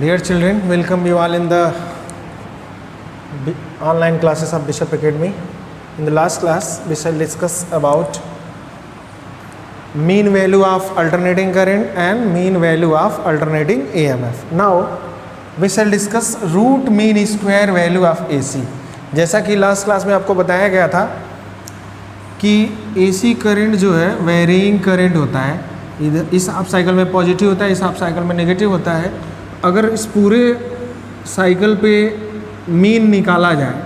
Dear children, welcome you all in the online classes of Bishop Academy. In the last class, we shall discuss about mean value of alternating current and mean value of alternating EMF. Now, we shall discuss root mean square value of AC. जैसा कि last class में आपको बताया गया था कि AC current जो है वेरिइंग करंट होता है, इधर इस हाफ साइकिल में पॉजिटिव होता है, इस हाफ साइकिल में नेगेटिव होता है. अगर इस पूरे साइकिल पे मीन निकाला जाए,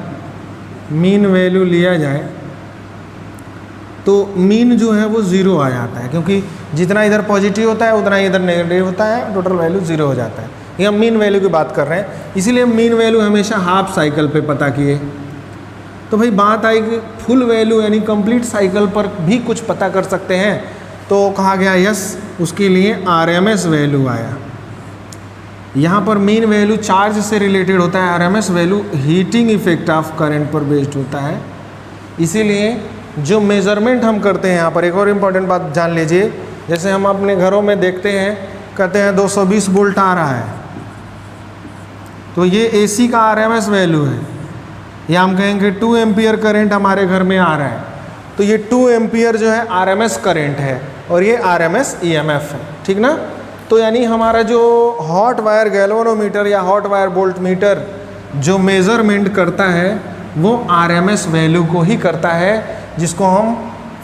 मीन वैल्यू लिया जाए तो मीन जो है वो ज़ीरो आ जाता है, क्योंकि जितना इधर पॉजिटिव होता है उतना इधर नेगेटिव होता है, टोटल वैल्यू ज़ीरो हो जाता है. ये हम मीन वैल्यू की बात कर रहे हैं, इसीलिए मीन वैल्यू हमेशा हाफ साइकिल पे पता किए. तो भाई बात आई कि फुल वैल्यू यानी कंप्लीट साइकिल पर भी कुछ पता कर सकते हैं, तो कहा गया यस, उसके लिए RMS वैल्यू आया. यहाँ पर मीन वैल्यू चार्ज से रिलेटेड होता है, RMS value heating effect of current पर बेस्ड होता है. इसीलिए जो मेज़रमेंट हम करते हैं, यहाँ पर एक और इम्पॉर्टेंट बात जान लीजिए. जैसे हम अपने घरों में देखते हैं, कहते हैं 220 वोल्ट आ रहा है, तो ये AC का RMS वैल्यू है. या हम कहेंगे 2 एम्पियर करंट हमारे घर में आ रहा है, तो ये 2 एम्पियर जो है RMS करंट है और ये RMS EMF है. ठीक ना. तो यानी हमारा जो हॉट वायर गैल्वेनोमीटर या हॉट वायर वोल्ट मीटर जो मेज़रमेंट करता है वो RMS वैल्यू को ही करता है, जिसको हम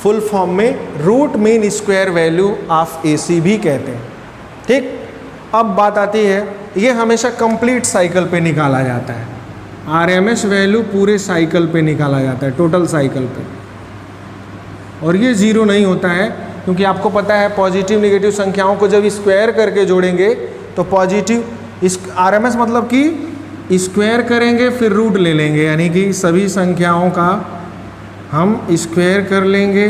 फुल फॉर्म में root mean square value of AC भी कहते हैं. ठीक. अब बात आती है, ये हमेशा कंप्लीट साइकिल पे निकाला जाता है. RMS वैल्यू पूरे साइकिल पे निकाला जाता है, टोटल साइकिल पे, और ये ज़ीरो नहीं होता है, क्योंकि आपको पता है पॉजिटिव नेगेटिव संख्याओं को जब स्क्वायर करके जोड़ेंगे तो पॉजिटिव इस RMS मतलब कि स्क्वायर करेंगे फिर रूट ले लेंगे, यानी कि सभी संख्याओं का हम स्क्वायर कर लेंगे.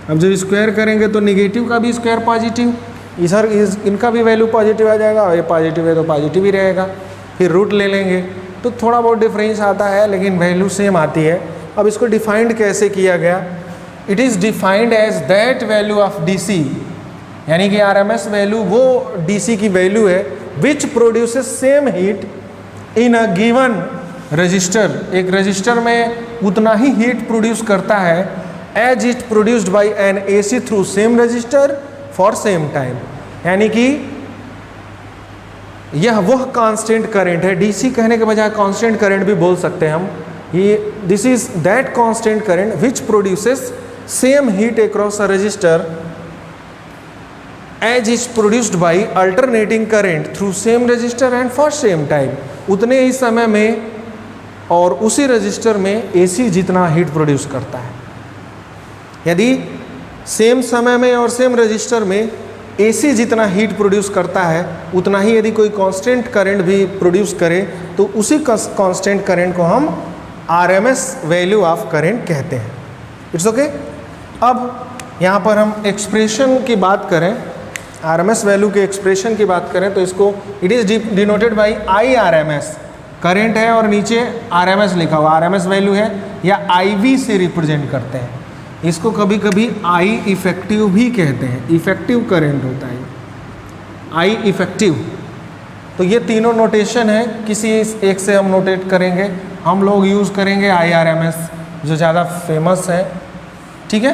अब जब स्क्वायर करेंगे तो नेगेटिव का भी स्क्वायर पॉजिटिव, इनका भी वैल्यू पॉजिटिव आ जाएगा, और ये पॉजिटिव है तो पॉजिटिव ही रहेगा, फिर रूट ले लेंगे. तो थोड़ा बहुत डिफरेंस आता है लेकिन वैल्यू सेम आती है. अब इसको डिफाइंड कैसे किया गया? It is defined as that value of DC, यानी कि RMS वैल्यू वो DC की वैल्यू है which produces same heat in a given resistor. एक रजिस्टर में उतना ही हीट प्रोड्यूस करता है as it produced by an AC through same resistor for same time. यानी कि यह वह कांस्टेंट करंट है, DC कहने के बजाय कांस्टेंट करंट भी बोल सकते हैं हम. ये this is that constant current which produces same heat across a resistor as is produced by alternating current through same resistor and for same time. उतने ही समय में और उसी रजिस्टर में AC जितना हीट प्रोड्यूस करता है. यदि सेम समय में और सेम रजिस्टर में AC जितना हीट प्रोड्यूस करता है, उतना ही यदि कोई कांस्टेंट करंट भी प्रोड्यूस करे तो उसी कांस्टेंट करंट को हम RMS वैल्यू ऑफ करंट कहते हैं. It's okay. अब यहाँ पर हम एक्सप्रेशन की बात करें, RMS वैल्यू के एक्सप्रेशन की बात करें, तो इसको it is denoted by IRMS. Current है और नीचे RMS लिखा हुआ, RMS वैल्यू है, या IV से रिप्रेजेंट करते हैं. इसको कभी कभी I इफेक्टिव भी कहते हैं, इफेक्टिव करंट होता है I इफेक्टिव. तो ये तीनों नोटेशन है, किसी एक से हम नोटेट करेंगे. हम लोग यूज़ करेंगे IRMS जो ज़्यादा फेमस है. ठीक है.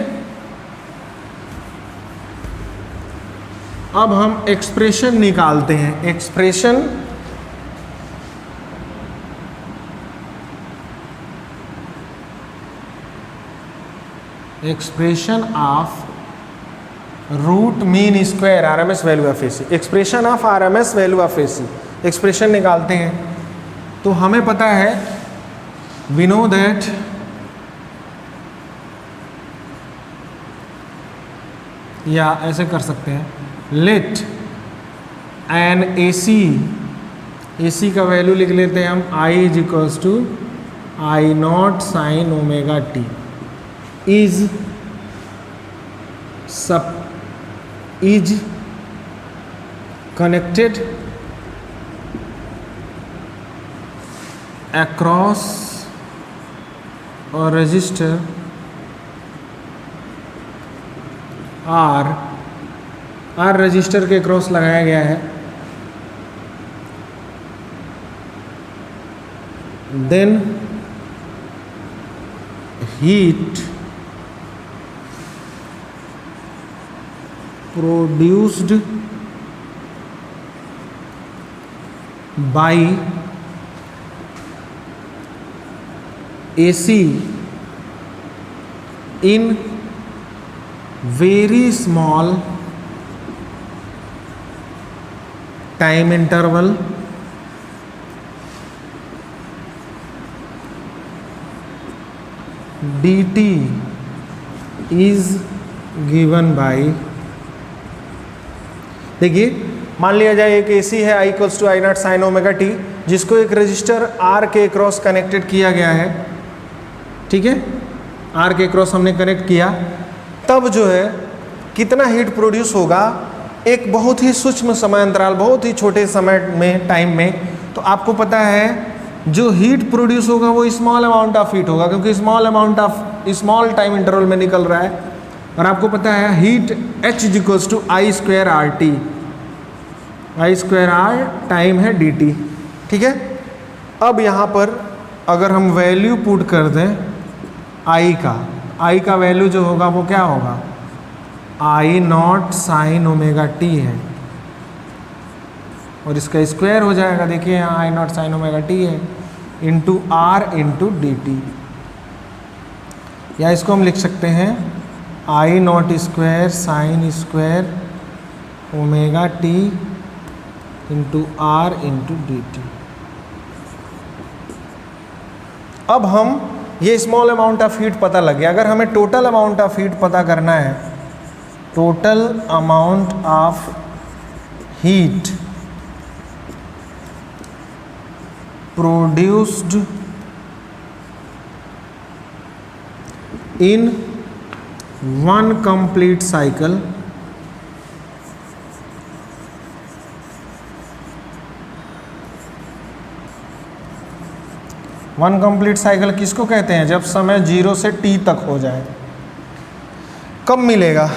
अब हम एक्सप्रेशन निकालते हैं. Expression of root mean square RMS value of AC. Expression of RMS value of AC, expression निकालते हैं. तो हमें पता है, वी नो दैट या ऐसे कर सकते हैं, लेट एन AC का वैल्यू लिख लेते हैं हम, I is equals to I0 sine omega t is connected across a resistor R resistor के क्रॉस लगाया गया है then heat produced by AC in very small time interval dt is given by, देखिए मान लिया जाए एक AC है I equals to I not sine omega t, जिसको एक रजिस्टर R के क्रॉस कनेक्टेड किया गया है, ठीक है, R के क्रॉस हमने कनेक्ट किया, तब जो है कितना हीट प्रोड्यूस होगा एक बहुत ही सूक्ष्म समय अंतराल, बहुत ही छोटे समय में, टाइम में। तो आपको पता है जो हीट प्रोड्यूस होगा वो स्मॉल अमाउंट ऑफ हीट होगा, क्योंकि स्मॉल टाइम इंटरवल में निकल रहा है। और आपको पता है heat H equals to I square R t, I square R time है डी टी, ठीक है। अब यहाँ पर अगर हम वैल्यू पुट कर दें आई का वैल्यू जो होगा वो क्या होगा, I not sine omega t है, और इसका स्क्वायर हो जाएगा, देखिए यहाँ I not sine omega t है, into r into d t, या इसको हम लिख सकते हैं I not square sine square omega t into r into d t. अब हम ये स्मॉल अमाउंट ऑफ हीट पता लग गया, अगर हमें टोटल अमाउंट ऑफ हीट पता करना है, total amount of heat produced in one complete cycle one complete cycle किसको कहते हैं, जब समय 0 से t तक हो जाए। कब मिलेगा,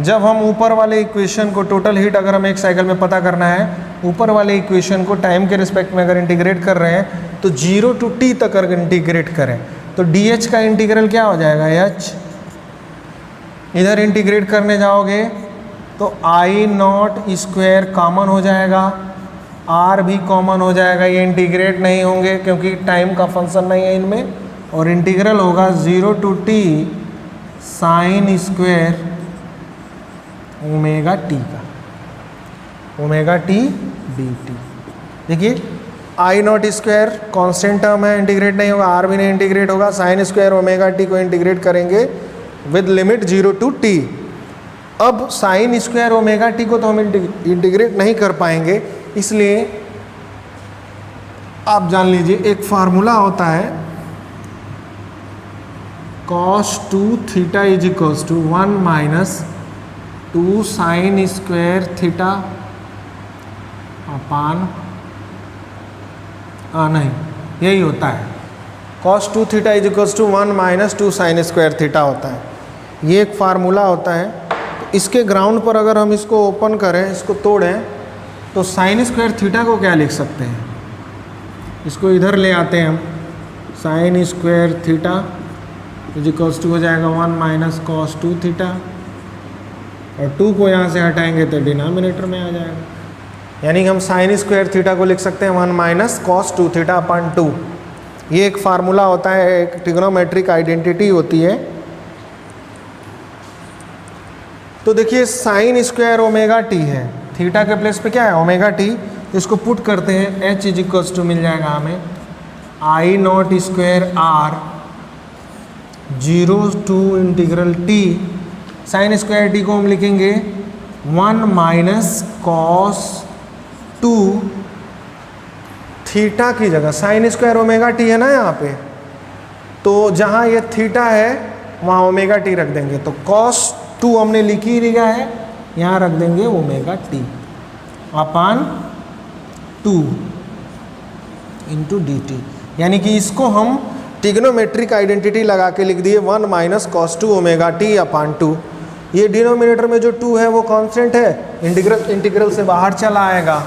जब हम ऊपर वाले इक्वेशन को, टोटल हीट अगर हमें एक साइकिल में पता करना है, ऊपर वाले इक्वेशन को टाइम के रिस्पेक्ट में अगर इंटीग्रेट कर रहे हैं तो 0 to t तक अगर इंटीग्रेट करें तो dh का इंटीग्रल क्या हो जाएगा, h, इधर इंटीग्रेट करने जाओगे तो आई नॉट स्क्वायर कॉमन हो जाएगा, आर भी कॉमन हो जाएगा, ये इंटीग्रेट नहीं होंगे क्योंकि टाइम का फंक्शन नहीं है इनमें, और इंटीग्रल होगा 0 to t sine square omega T का, ओमेगा टी डी टी। देखिए आई नॉट स्क्वायर कॉन्स्टेंट टर्म है, इंटीग्रेट नहीं होगा, आर भी नहीं इंटीग्रेट होगा, साइन स्क्वायर ओमेगा टी को इंटीग्रेट करेंगे विद लिमिट 0 to t। अब साइन स्क्वायर ओमेगा टी को तो हम इंटीग्रेट नहीं कर पाएंगे, इसलिए आप जान लीजिए एक फार्मूला होता है cos 2 theta is equals to 1 minus 2 sine square theta upon, नहीं यही होता है, cos 2 theta is equals to 1 minus 2 sine square theta होता है, ये एक फार्मूला होता है। तो इसके ग्राउंड पर अगर हम इसको ओपन करें, इसको तोड़ें, तो साइन स्क्वायर थीटा को क्या लिख सकते हैं, इसको इधर ले आते हैं हम, sine square theta is equals to हो जाएगा 1 माइनस कॉस 2 थीटा, और 2 को यहाँ से हटाएंगे तो डिनोमिनेटर में आ जाएगा, यानी हम साइन स्क्वायर थीटा को लिख सकते हैं 1 माइनस कॉस 2 थीटा अपॉन 2। ये एक फार्मूला होता है, एक ट्रिग्नोमेट्रिक आइडेंटिटी होती है। तो देखिए साइन स्क्वायर ओमेगा टी है, थीटा के प्लेस पे क्या है ओमेगा टी, इसको पुट करते हैं, h इज इक्वल्स टू मिल जाएगा हमें I not square r 0 to integral t, sine square t को हम लिखेंगे 1 माइनस कॉस 2 थीटा की जगह, साइन स्क्वायर ओमेगा टी है ना यहाँ पे, तो जहाँ ये थीटा है वहाँ ओमेगा टी रख देंगे, तो कॉस 2 हमने लिख ही लिया है, यहाँ रख देंगे omega T upon 2 into d T, यानी कि इसको हम ट्रिग्नोमेट्रिक आइडेंटिटी लगा के लिख दिए 1 minus cos 2 omega T upon 2। ये डिनोमिनेटर में जो 2 है वो कांस्टेंट है, इंटीग्रल से बाहर चला आएगा,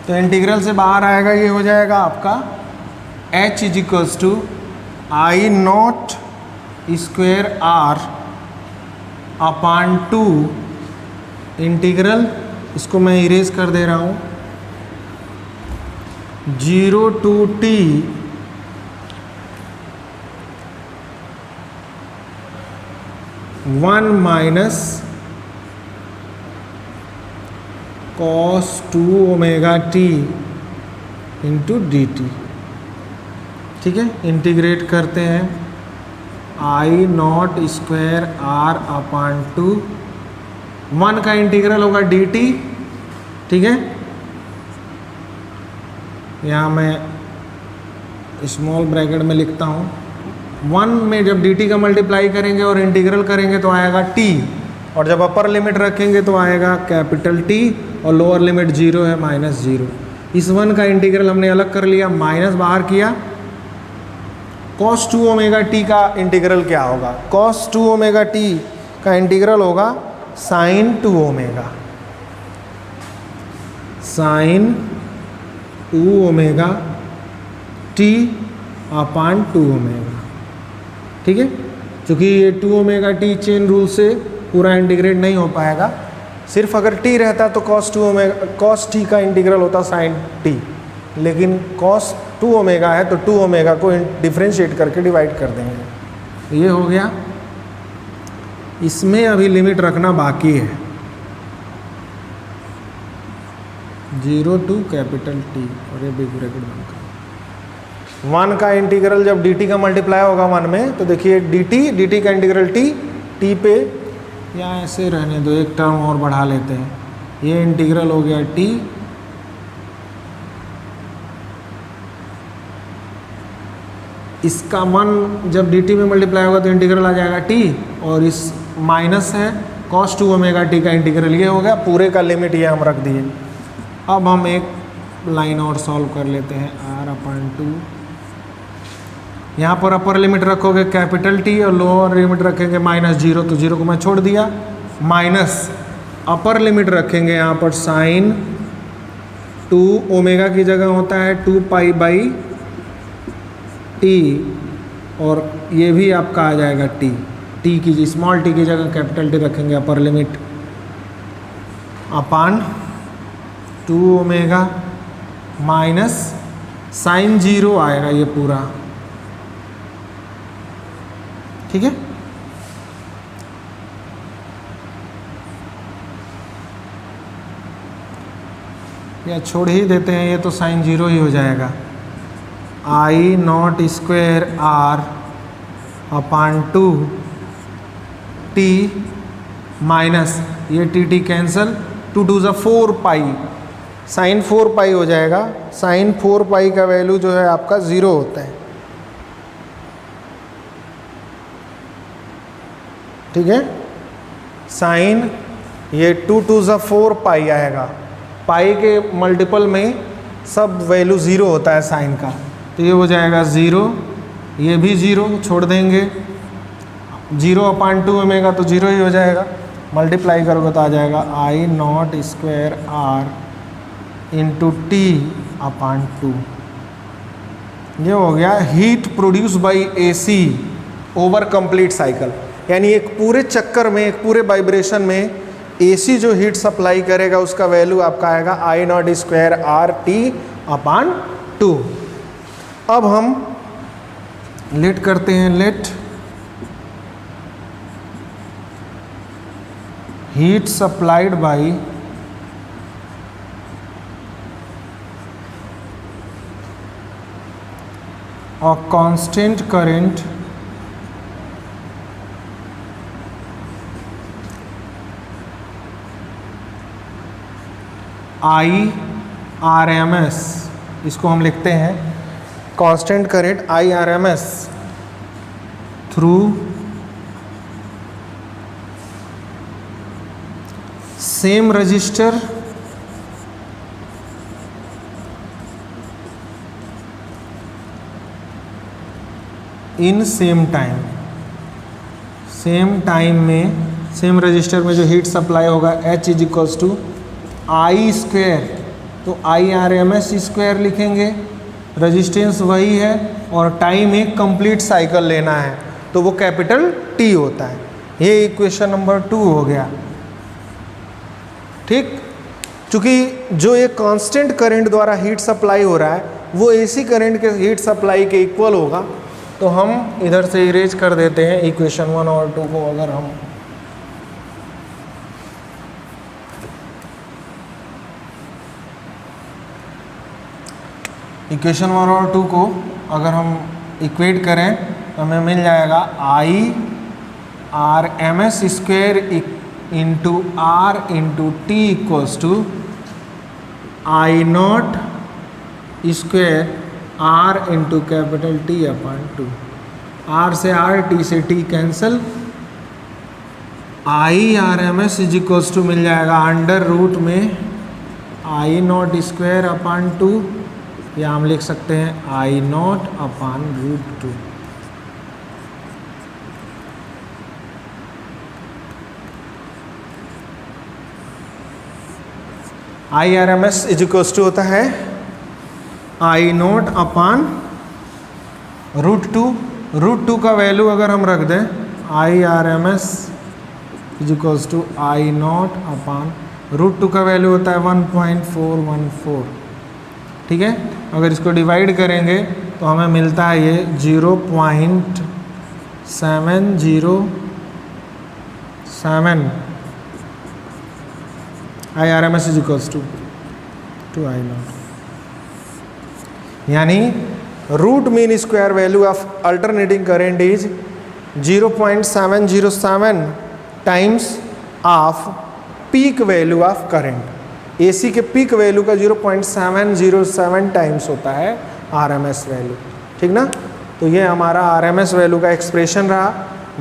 तो इंटीग्रल से बाहर आएगा, ये हो जाएगा आपका H is equals to I naught square R upon 2 integral, इसको मैं इरेज कर दे रहा हूँ, 0 to t one minus cos 2 omega t into d t. ठीक है, इंटीग्रेट करते हैं, I not square r upon 2, 1 का इंटीग्रल होगा डी टी। ठीक है, यहाँ मैं स्मॉल ब्रैकेट में लिखता हूँ, 1 में जब dt का मल्टीप्लाई करेंगे और इंटीग्रल करेंगे तो आएगा t, और जब अपर लिमिट रखेंगे तो आएगा कैपिटल T, और लोअर लिमिट 0 है -0। इस 1 का इंटीग्रल हमने अलग कर लिया, माइनस बाहर किया। cos 2 ओमेगा t का इंटीग्रल क्या होगा? cos 2 ओमेगा t का इंटीग्रल होगा sin 2 omega, sin 2 omega t अपान 2 ओमेगा। ठीक है, क्योंकि ये 2 ओमेगा टी चेन रूल से पूरा इंटीग्रेट नहीं हो पाएगा, सिर्फ अगर t रहता तो cos t का इंटीग्रल होता sin t, लेकिन cos 2 ओमेगा है तो 2 ओमेगा को डिफ्रेंशिएट करके डिवाइड कर देंगे। ये हो गया, इसमें अभी लिमिट रखना बाकी है, 0 to कैपिटल T, और ये बिग ब्रैकेट बनकर 1 का इंटीग्रल जब dt का मल्टीप्लाई होगा 1 में, तो देखिए dt का इंटीग्रल t पे, या ऐसे रहने दो, एक टर्म और बढ़ा लेते हैं, ये इंटीग्रल हो गया t, इसका 1 जब dt में मल्टीप्लाई होगा तो इंटीग्रल आ जाएगा t, और इस माइनस है cos 2 ओमेगा t का इंटीग्रल, ये हो गया, पूरे का लिमिट ये हम रख दिए। अब हम एक लाइन और सॉल्व कर लेते हैं, r अपान 2, यहाँ पर अपर लिमिट रखोगे कैपिटल T और लोअर लिमिट रखेंगे -0, तो 0 को मैं छोड़ दिया, माइनस अपर लिमिट रखेंगे यहाँ पर साइन 2 ओमेगा की जगह होता है 2 पाई बाई टी, और ये भी आपका आ जाएगा t की स्मॉल t की जगह कैपिटल T रखेंगे, अपर लिमिट अपान 2 ओमेगा माइनस साइन 0 आएगा ये पूरा। ठीक है, या छोड़ ही देते हैं, ये तो साइन 0 ही हो जाएगा, I not square r upon 2 t minus ये टी कैंसल, 2 2 ज़ा 4 पाई, साइन 4 पाई हो जाएगा, साइन 4 पाई का वैल्यू जो है आपका 0 होता है। ठीक है, साइन ये 2 2 ज़ा 4 पाई आएगा, पाई के मल्टीपल में सब वैल्यू 0 होता है साइन का, तो ये हो जाएगा 0, ये भी 0 छोड़ देंगे, 0 अपान 2 ओमेगा तो 0 ही हो जाएगा, मल्टीप्लाई करोगे तो आ जाएगा I not square r into t upon 2। ये हो गया heat produce by AC over complete cycle, यानी एक पूरे चक्कर में, एक पूरे वाइब्रेशन में AC जो हीट सप्लाई करेगा उसका वैल्यू आपका आएगा I not square R T upon 2। अब हम लेट करते हैं, let heat supplied by a constant current IRMS, इसको हम लिखते हैं constant current IRMS through same resistor in same time, same time में सेम रजिस्टर में जो हीट सप्लाई होगा H is equals to I square, तो IRMS स्क्वायर लिखेंगे रेजिस्टेंस वही है और टाइम एक कंप्लीट साइकिल लेना है, तो वो कैपिटल T होता है। ये इक्वेशन नंबर 2 हो गया। ठीक, चूँकि जो ये कांस्टेंट करंट द्वारा हीट सप्लाई हो रहा है वो AC करंट के हीट सप्लाई के इक्वल होगा, तो हम इधर से इरेज कर देते हैं इक्वेशन 1 और 2 को। अगर हम इक्वेशन 1 और 2 को अगर हम इक्वेट करें तो हमें मिल जाएगा I/RMS square into R into T equals to I0 square R into capital T upon 2। R से R, T से T cancel, I/RMS is equals to मिल जाएगा अंडर रूट में I0 स्क्वेयर अपॉन 2, या हम लिख सकते हैं I0 upon root 2। I/RMS is equals to होता है I0 अपॉन रूट 2। रूट 2 का वैल्यू अगर हम रख दें I/RMS is equals to I0 upon root 2 का वैल्यू होता है 1.414। ठीक है, अगर इसको डिवाइड करेंगे तो हमें मिलता है ये 0.707 I/RMS is equals to I0, यानी root mean square value of alternating current is 0.707 times of peak value of current. AC के पीक वैल्यू का 0.707 टाइम्स होता है RMS वैल्यू। ठीक ना, तो ये हमारा RMS वैल्यू का एक्सप्रेशन रहा।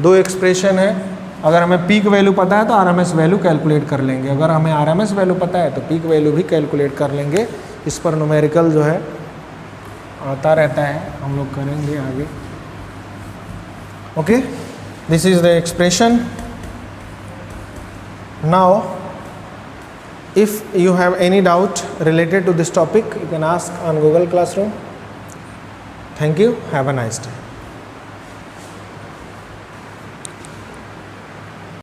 2 एक्सप्रेशन है, अगर हमें पीक वैल्यू पता है तो RMS वैल्यू कैलकुलेट कर लेंगे, अगर हमें RMS वैल्यू पता है तो पीक वैल्यू भी कैलकुलेट कर लेंगे। इस पर न्यूमेरिकल जो है आता रहता है, हम लोग करेंगे आगे। Okay, this is the expression. Now if you have any doubt related to this topic, you can ask on Google Classroom. Thank you, have a nice day.